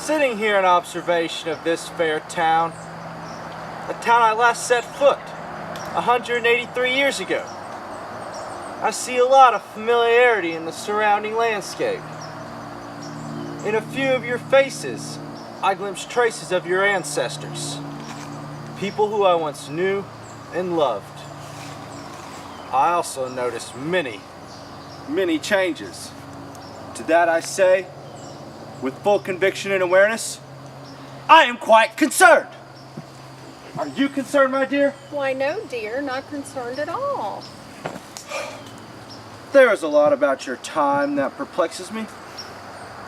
Sitting here in observation of this fair town, a town I last set foot 183 years ago, I see a lot of familiarity in the surrounding landscape. In a few of your faces, I glimpse traces of your ancestors, people who I once knew and loved. I also notice many changes. To that I say, with full conviction and awareness, I am quite concerned. Are you concerned, my dear? Why, no, dear, not concerned at all. There is a lot about your time that perplexes me.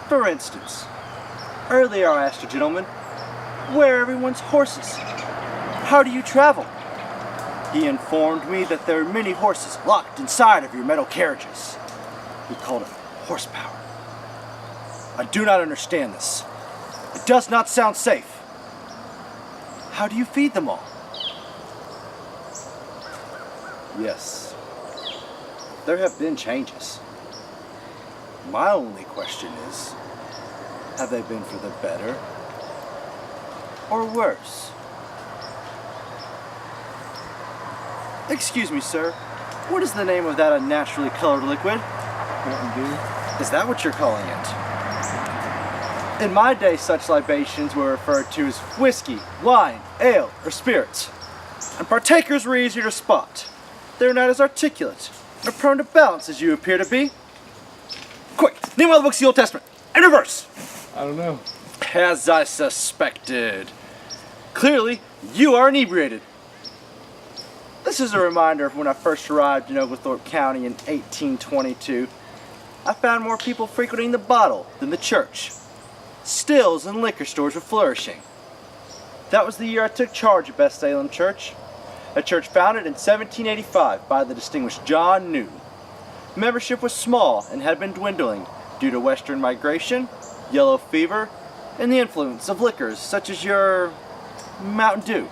For instance, earlier I asked a gentleman, where are everyone's horses? How do you travel? He informed me that there are many horses locked inside of your metal carriages. He called it horsepower. I do not understand this. It does not sound safe. How do you feed them all? Yes, there have been changes. My only question is, have they been for the better or worse? Excuse me, sir. What is the name of that unnaturally colored liquid? Mountain Dew. Is that what you're calling it? In my day, such libations were referred to as whiskey, wine, ale, or spirits. And partakers were easier to spot. They're not as articulate, or prone to balance as you appear to be. Quick, name all the books of the Old Testament, in reverse! I don't know. As I suspected. Clearly, you are inebriated. This is a reminder of when I first arrived in Oglethorpe County in 1822. I found more people frequenting the bottle than the church. Stills and liquor stores were flourishing. That was the year I took charge of Best Salem Church, a church founded in 1785 by the distinguished John Newton. Membership was small and had been dwindling due to Western migration, yellow fever, and the influence of liquors such as your Mountain Dew.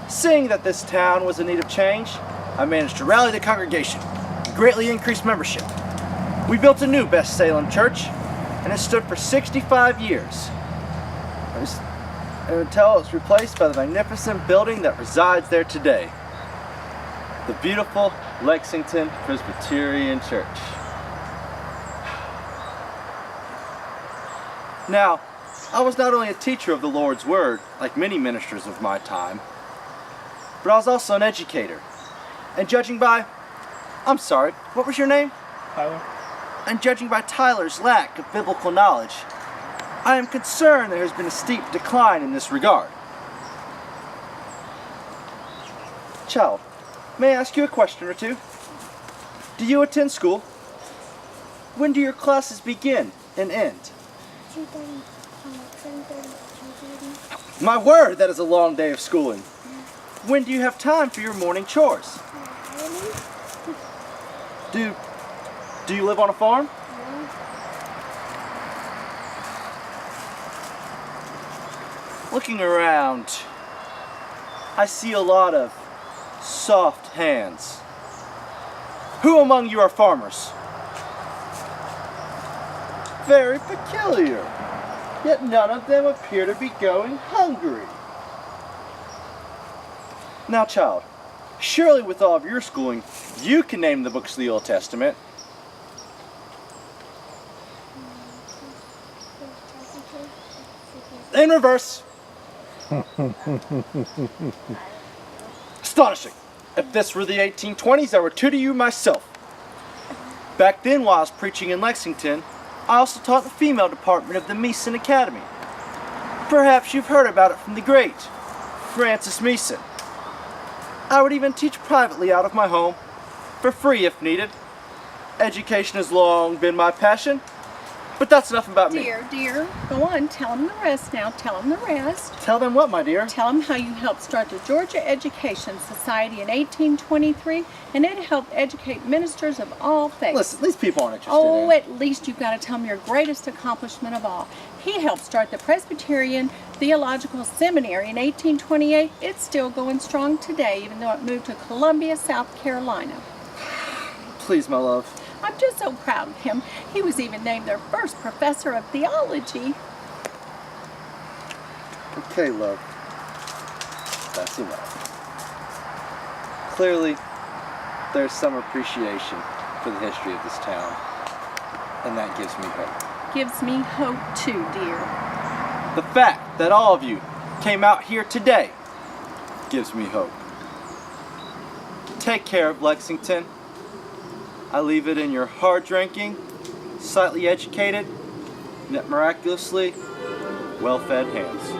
Seeing that this town was in need of change, I managed to rally the congregation and greatly increase membership. We built a new Best Salem Church, and it stood for 65 years. Until it's replaced by the magnificent building that resides there today. The beautiful Lexington Presbyterian Church. Now, I was not only a teacher of the Lord's Word, like many ministers of my time, but I was also an educator. And judging by, I'm sorry, what was your name? Tyler? And judging by Tyler's lack of biblical knowledge, I am concerned there has been a steep decline in this regard. Child, may I ask you a question or two? Do you attend school? When do your classes begin and end? 2:30, 7:30, 2:30. My word, that is a long day of schooling. When do you have time for your morning chores? Do you live on a farm? Looking around, I see a lot of soft hands. Who among you are farmers? Very peculiar. Yet none of them appear to be going hungry. Now, child, surely with all of your schooling, you can name the books of the Old Testament. In reverse. Astonishing. If this were the 1820s, I were two to you myself. Back then, while I was preaching in Lexington, I also taught the female department of the Meeson Academy. Perhaps you've heard about it from the great Francis Meeson. I would even teach privately out of my home, for free if needed. Education has long been my passion, but that's enough about me. Dear, go on, tell them the rest now, tell them the rest. Tell them what, my dear? Tell them how you helped start the Georgia Education Society in 1823, and it helped educate ministers of all faiths. Listen, these people aren't interested Oh, in. at least you've got to tell them your greatest accomplishment of all. He helped start the Presbyterian Theological Seminary in 1828. It's still going strong today, even though it moved to Columbia, South Carolina. Please, my love. I'm just so proud of him. He was even named their first professor of theology. Okay, love. That's enough. Clearly, there's some appreciation for the history of this town, and that gives me hope. Gives me hope too, dear. The fact that all of you came out here today gives me hope. Take care of Lexington. I leave it in your hard-drinking, slightly educated, yet miraculously well-fed hands.